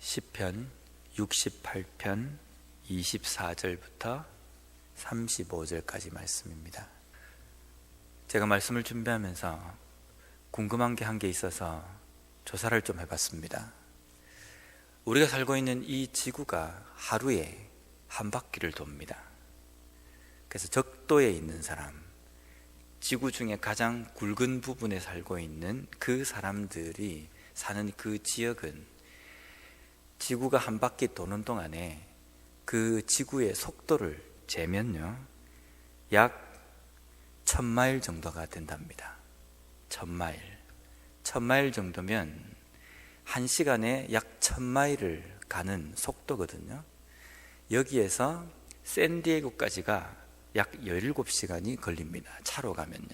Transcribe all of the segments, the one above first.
시편 68편 24절부터 35절까지 말씀입니다. 제가 말씀을 준비하면서 궁금한 게 한 게 있어서 조사를 좀 해봤습니다. 우리가 살고 있는 이 지구가 하루에 한 바퀴를 돕니다. 그래서 적도에 있는 사람, 지구 중에 가장 굵은 부분에 살고 있는 그 사람들이 사는 그 지역은 지구가 한 바퀴 도는 동안에 그 지구의 속도를 재면요, 약 1000마일 정도가 된답니다. 1000마일 정도면 1시간에 약 1000마일을 가는 속도거든요. 여기에서 샌디에고까지가 약 17시간이 걸립니다. 차로 가면요.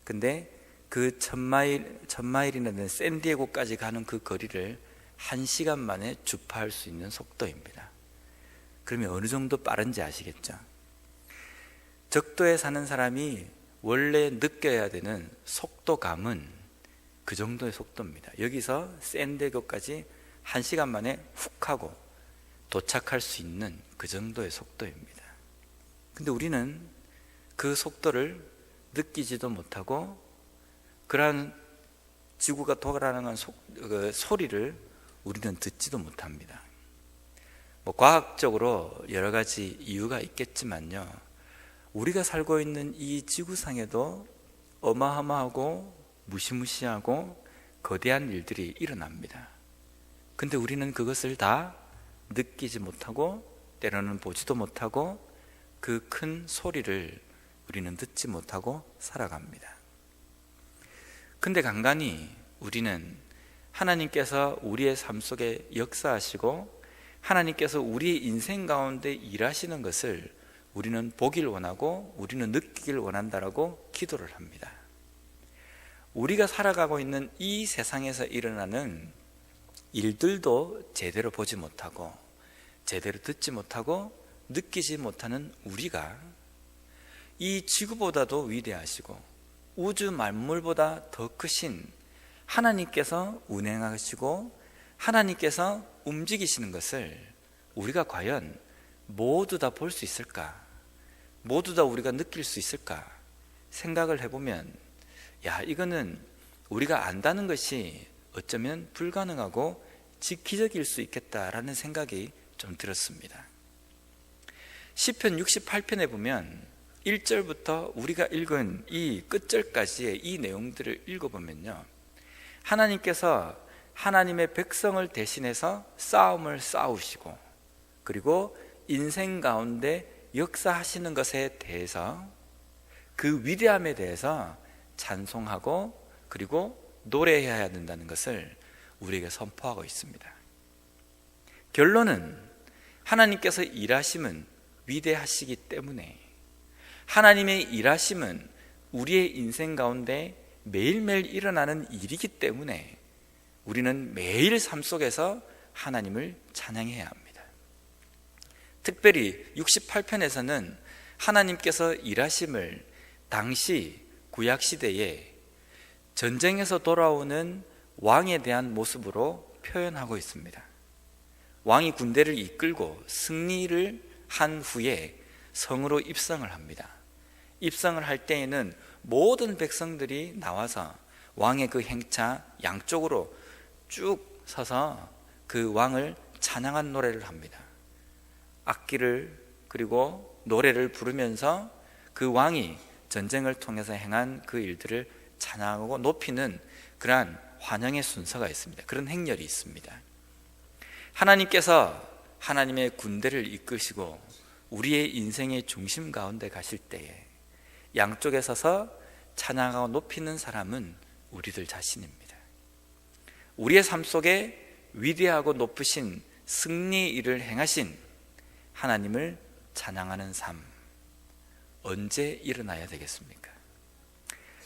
근데 그 1000마일이나 되는 샌디에고까지 가는 그 거리를 1시간 만에 주파할 수 있는 속도입니다. 그러면 어느 정도 빠른지 아시겠죠? 적도에 사는 사람이 원래 느껴야 되는 속도감은 그 정도의 속도입니다. 여기서 샌디에고까지 1시간 만에 훅 하고 도착할 수 있는 그 정도의 속도입니다. 근데 우리는 그 속도를 느끼지도 못하고 그러한 지구가 돌아가는 소리를 우리는 듣지도 못합니다. 과학적으로 여러 가지 이유가 있겠지만요, 우리가 살고 있는 이 지구상에도 어마어마하고 무시무시하고 거대한 일들이 일어납니다. 근데 우리는 그것을 다 느끼지 못하고 때로는 보지도 못하고 그 큰 소리를 우리는 듣지 못하고 살아갑니다. 근데 간간히 우리는 하나님께서 우리의 삶 속에 역사하시고 하나님께서 우리의 인생 가운데 일하시는 것을 우리는 보길 원하고 우리는 느끼길 원한다라고 기도를 합니다. 우리가 살아가고 있는 이 세상에서 일어나는 일들도 제대로 보지 못하고 제대로 듣지 못하고 느끼지 못하는 우리가 이 지구보다도 위대하시고 우주 만물보다 더 크신 하나님께서 운행하시고 하나님께서 움직이시는 것을 우리가 과연 모두 다 볼 수 있을까? 모두 다 우리가 느낄 수 있을까? 생각을 해보면 이거는 우리가 안다는 것이 어쩌면 불가능하고 기적일 수 있겠다라는 생각이 좀 들었습니다. 시편 68편에 보면 1절부터 우리가 읽은 이 끝절까지의 이 내용들을 읽어보면요, 하나님께서 하나님의 백성을 대신해서 싸움을 싸우시고 그리고 인생 가운데 역사하시는 것에 대해서 그 위대함에 대해서 찬송하고 그리고 노래해야 된다는 것을 우리에게 선포하고 있습니다. 결론은 하나님께서 일하심은 위대하시기 때문에 하나님의 일하심은 우리의 인생 가운데 매일매일 일어나는 일이기 때문에 우리는 매일 삶 속에서 하나님을 찬양해야 합니다. 특별히 68편에서는 하나님께서 일하심을 당시 구약시대에 전쟁에서 돌아오는 왕에 대한 모습으로 표현하고 있습니다. 왕이 군대를 이끌고 승리를 한 후에 성으로 입성을 합니다. 입성을 할 때에는 모든 백성들이 나와서 왕의 그 행차 양쪽으로 쭉 서서 그 왕을 찬양한 노래를 합니다. 악기를 그리고 노래를 부르면서 그 왕이 전쟁을 통해서 행한 그 일들을 찬양하고 높이는 그러한 환영의 순서가 있습니다. 그런 행렬이 있습니다. 하나님께서 하나님의 군대를 이끄시고 우리의 인생의 중심 가운데 가실 때에 양쪽에 서서 찬양하고 높이는 사람은 우리들 자신입니다. 우리의 삶 속에 위대하고 높으신 승리의 일을 행하신 하나님을 찬양하는 삶, 언제 일어나야 되겠습니까?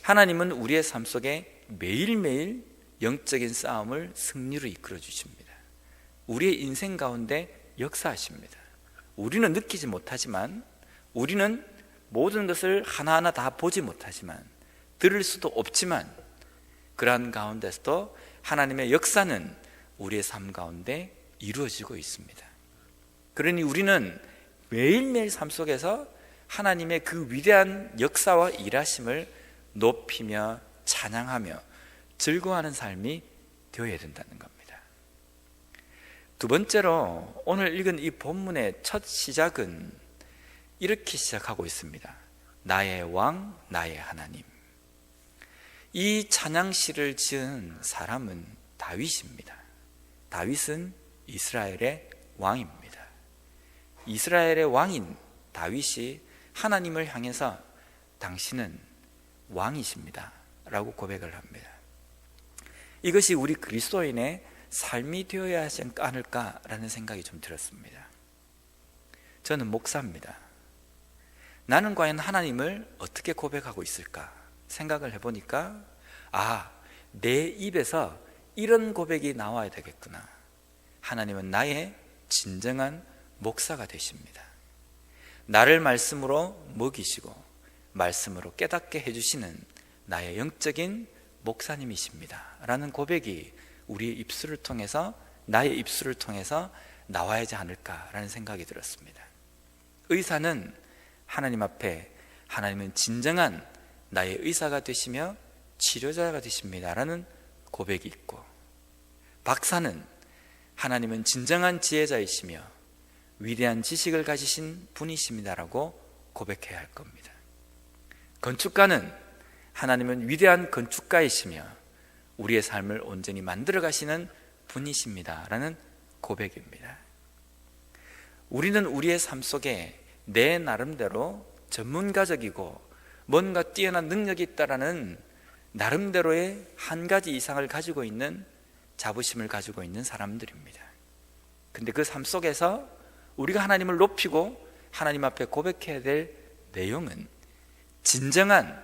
하나님은 우리의 삶 속에 매일매일 영적인 싸움을 승리로 이끌어 주십니다. 우리의 인생 가운데 역사하십니다. 우리는 느끼지 못하지만, 우리는 모든 것을 하나하나 다 보지 못하지만, 들을 수도 없지만, 그러한 가운데서도 하나님의 역사는 우리의 삶 가운데 이루어지고 있습니다. 그러니 우리는 매일매일 삶 속에서 하나님의 그 위대한 역사와 일하심을 높이며 찬양하며 즐거워하는 삶이 되어야 된다는 겁니다. 두 번째로 오늘 읽은 이 본문의 첫 시작은 이렇게 시작하고 있습니다. 나의 왕, 나의 하나님. 이 찬양시를 지은 사람은 다윗입니다. 다윗은 이스라엘의 왕입니다. 이스라엘의 왕인 다윗이 하나님을 향해서 당신은 왕이십니다 라고 고백을 합니다. 이것이 우리 그리스도인의 삶이 되어야 하지 않을까라는 생각이 좀 들었습니다. 저는 목사입니다. 나는 과연 하나님을 어떻게 고백하고 있을까 생각을 해보니까 내 입에서 이런 고백이 나와야 되겠구나. 하나님은 나의 진정한 목사가 되십니다. 나를 말씀으로 먹이시고 말씀으로 깨닫게 해주시는 나의 영적인 목사님이십니다 라는 고백이 우리의 입술을 통해서, 나의 입술을 통해서 나와야지 않을까라는 생각이 들었습니다. 의사는 하나님 앞에 하나님은 진정한 나의 의사가 되시며 치료자가 되십니다 라는 고백이 있고, 박사는 하나님은 진정한 지혜자이시며 위대한 지식을 가지신 분이십니다 라고 고백해야 할 겁니다. 건축가는 하나님은 위대한 건축가이시며 우리의 삶을 온전히 만들어 가시는 분이십니다 라는 고백입니다. 우리는 우리의 삶 속에 내 나름대로 전문가적이고 뭔가 뛰어난 능력이 있다라는 나름대로의 한 가지 이상을 가지고 있는 자부심을 가지고 있는 사람들입니다. 근데 그 삶 속에서 우리가 하나님을 높이고 하나님 앞에 고백해야 될 내용은 진정한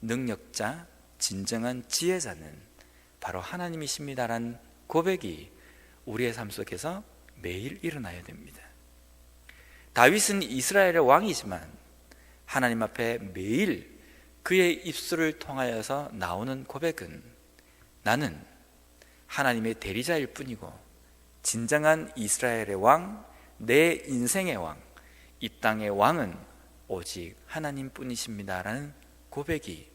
능력자, 진정한 지혜자는 바로 하나님이십니다라는 고백이 우리의 삶 속에서 매일 일어나야 됩니다. 다윗은 이스라엘의 왕이지만 하나님 앞에 매일 그의 입술을 통하여서 나오는 고백은 나는 하나님의 대리자일 뿐이고 진정한 이스라엘의 왕, 내 인생의 왕, 이 땅의 왕은 오직 하나님뿐이십니다 라는 고백이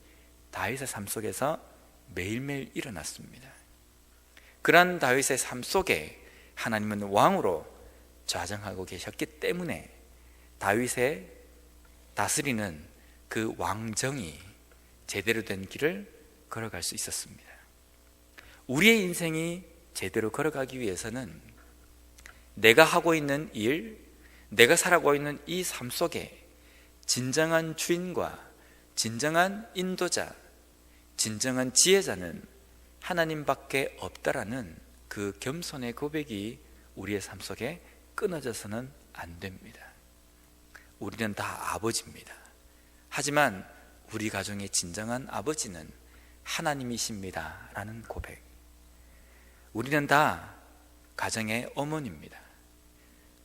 다윗의 삶 속에서 매일매일 일어났습니다. 그러한 다윗의 삶 속에 하나님은 왕으로 좌정하고 계셨기 때문에 다윗의 다스리는 그 왕정이 제대로 된 길을 걸어갈 수 있었습니다. 우리의 인생이 제대로 걸어가기 위해서는 내가 하고 있는 일, 내가 살아가고 있는 이 삶 속에 진정한 주인과 진정한 인도자, 진정한 지혜자는 하나님밖에 없다라는 그 겸손의 고백이 우리의 삶 속에 끊어져서는 안 됩니다. 우리는 다 아버지입니다. 하지만 우리 가정의 진정한 아버지는 하나님이십니다 라는 고백. 우리는 다 가정의 어머니입니다.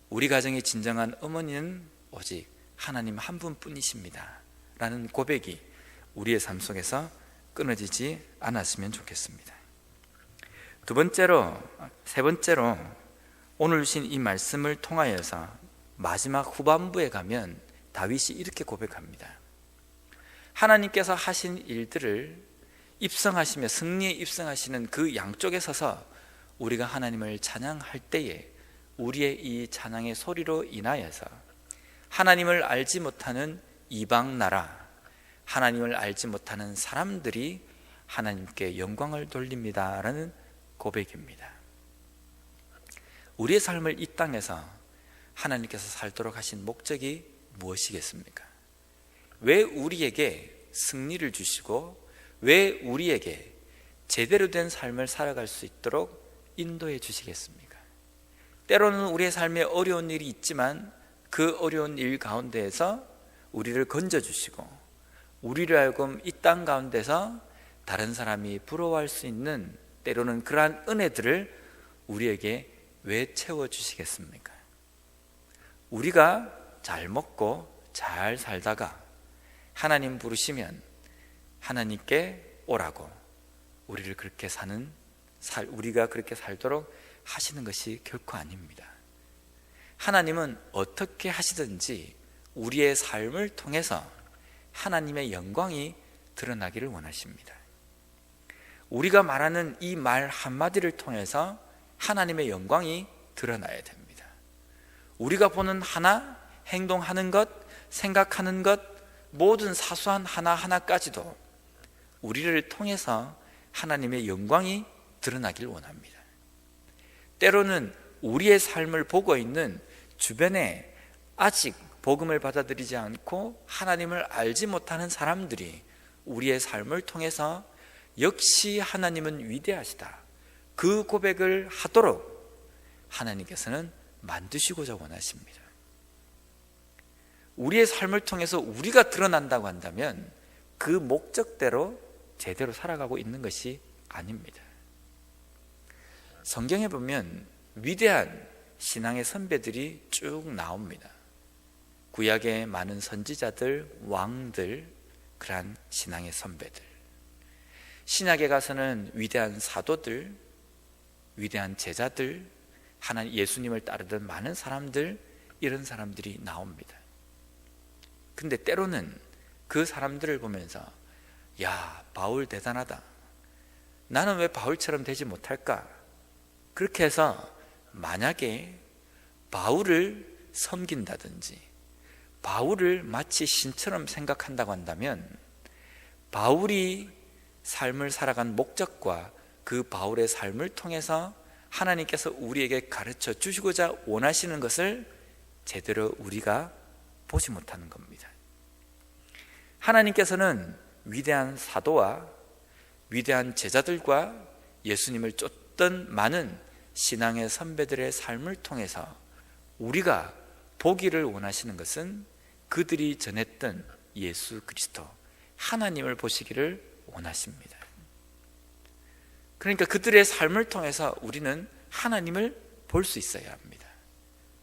우리 가정의 진정한 어머니는 오직 하나님 한 분뿐이십니다 라는 고백이 우리의 삶 속에서 끊어지지 않았으면 좋겠습니다. 세 번째로 오늘 주신 이 말씀을 통하여서 마지막 후반부에 가면 다윗이 이렇게 고백합니다. 하나님께서 하신 일들을 입성하시며 승리에 입성하시는 그 양쪽에 서서 우리가 하나님을 찬양할 때에 우리의 이 찬양의 소리로 인하여서 하나님을 알지 못하는 이방 나라, 하나님을 알지 못하는 사람들이 하나님께 영광을 돌립니다 라는 고백입니다. 우리의 삶을 이 땅에서 하나님께서 살도록 하신 목적이 무엇이겠습니까? 왜 우리에게 승리를 주시고 왜 우리에게 제대로 된 삶을 살아갈 수 있도록 인도해 주시겠습니까? 때로는 우리의 삶에 어려운 일이 있지만 그 어려운 일 가운데에서 우리를 건져주시고 우리를 하여금 이 땅 가운데서 다른 사람이 부러워할 수 있는 때로는 그러한 은혜들을 우리에게 왜 채워주시겠습니까? 우리가 잘 먹고 잘 살다가 하나님 부르시면 하나님께 오라고 우리를 그렇게 사는 우리가 그렇게 살도록 하시는 것이 결코 아닙니다. 하나님은 어떻게 하시든지 우리의 삶을 통해서 하나님의 영광이 드러나기를 원하십니다. 우리가 말하는 이 말 한마디를 통해서 하나님의 영광이 드러나야 됩니다. 우리가 보는 하나, 행동하는 것, 생각하는 것, 모든 사소한 하나하나까지도 우리를 통해서 하나님의 영광이 드러나길 원합니다. 때로는 우리의 삶을 보고 있는 주변에 아직 복음을 받아들이지 않고 하나님을 알지 못하는 사람들이 우리의 삶을 통해서 역시 하나님은 위대하시다, 그 고백을 하도록 하나님께서는 만드시고자 원하십니다. 우리의 삶을 통해서 우리가 드러난다고 한다면 그 목적대로 제대로 살아가고 있는 것이 아닙니다. 성경에 보면 위대한 신앙의 선배들이 쭉 나옵니다. 구약의 많은 선지자들, 왕들, 그러한 신앙의 선배들. 신약에 가서는 위대한 사도들, 위대한 제자들, 하나님 예수님을 따르던 많은 사람들, 이런 사람들이 나옵니다. 근데 때로는 그 사람들을 보면서 야, 바울 대단하다, 나는 왜 바울처럼 되지 못할까? 그렇게 해서 만약에 바울을 섬긴다든지 바울을 마치 신처럼 생각한다고 한다면 바울이 삶을 살아간 목적과 그 바울의 삶을 통해서 하나님께서 우리에게 가르쳐 주시고자 원하시는 것을 제대로 우리가 보지 못하는 겁니다. 하나님께서는 위대한 사도와 위대한 제자들과 예수님을 쫓던 많은 신앙의 선배들의 삶을 통해서 우리가 보기를 원하시는 것은 그들이 전했던 예수 그리스도, 하나님을 보시기를 원하십니다. 그러니까 그들의 삶을 통해서 우리는 하나님을 볼 수 있어야 합니다.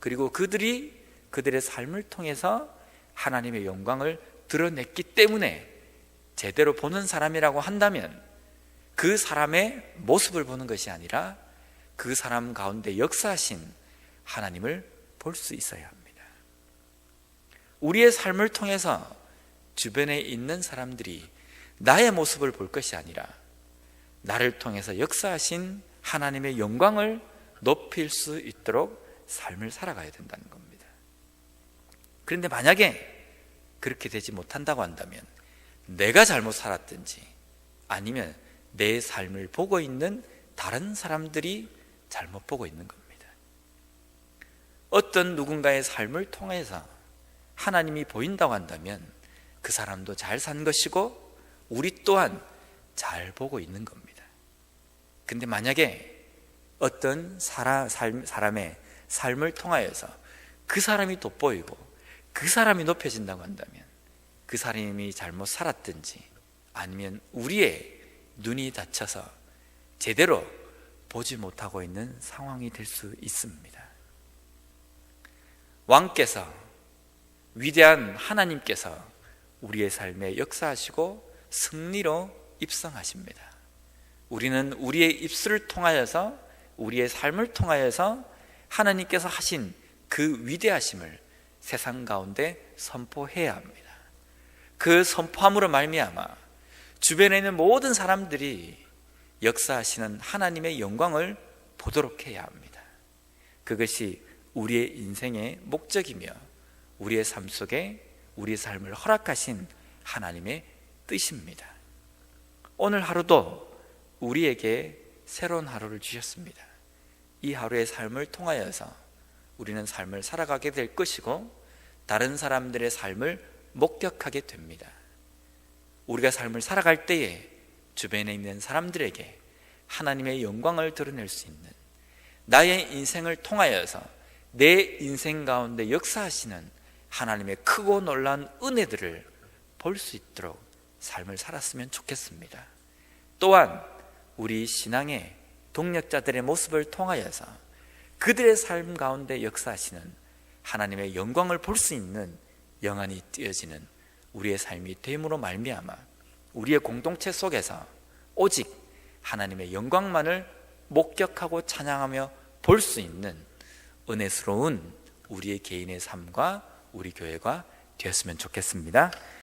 그리고 그들이 그들의 삶을 통해서 하나님의 영광을 드러냈기 때문에 제대로 보는 사람이라고 한다면 그 사람의 모습을 보는 것이 아니라 그 사람 가운데 역사하신 하나님을 볼 수 있어야 합니다. 우리의 삶을 통해서 주변에 있는 사람들이 나의 모습을 볼 것이 아니라 나를 통해서 역사하신 하나님의 영광을 높일 수 있도록 삶을 살아가야 된다는 겁니다. 그런데 만약에 그렇게 되지 못한다고 한다면 내가 잘못 살았든지 아니면 내 삶을 보고 있는 다른 사람들이 잘못 보고 있는 겁니다. 어떤 누군가의 삶을 통해서 하나님이 보인다고 한다면 그 사람도 잘 산 것이고 우리 또한 잘 보고 있는 겁니다. 근데 만약에 어떤 사람의 삶을 통하여서 그 사람이 돋보이고 그 사람이 높여진다고 한다면 그 사람이 잘못 살았든지 아니면 우리의 눈이 닫혀서 제대로 보지 못하고 있는 상황이 될 수 있습니다. 왕께서, 위대한 하나님께서 우리의 삶에 역사하시고 승리로 입성하십니다. 우리는 우리의 입술을 통하여서, 우리의 삶을 통하여서 하나님께서 하신 그 위대하심을 세상 가운데 선포해야 합니다. 그 선포함으로 말미암아 주변에 있는 모든 사람들이 역사하시는 하나님의 영광을 보도록 해야 합니다. 그것이 우리의 인생의 목적이며 우리의 삶 속에 우리의 삶을 허락하신 하나님의 뜻입니다. 오늘 하루도 우리에게 새로운 하루를 주셨습니다. 이 하루의 삶을 통하여서 우리는 삶을 살아가게 될 것이고 다른 사람들의 삶을 목격하게 됩니다. 우리가 삶을 살아갈 때에 주변에 있는 사람들에게 하나님의 영광을 드러낼 수 있는, 나의 인생을 통하여서 내 인생 가운데 역사하시는 하나님의 크고 놀라운 은혜들을 볼 수 있도록 삶을 살았으면 좋겠습니다. 또한 우리 신앙의 동력자들의 모습을 통하여서 그들의 삶 가운데 역사하시는 하나님의 영광을 볼 수 있는 영안이 띄어지는 우리의 삶이 됨으로 말미암아 우리의 공동체 속에서 오직 하나님의 영광만을 목격하고 찬양하며 볼 수 있는 은혜스러운 우리의 개인의 삶과 우리 교회가 되었으면 좋겠습니다.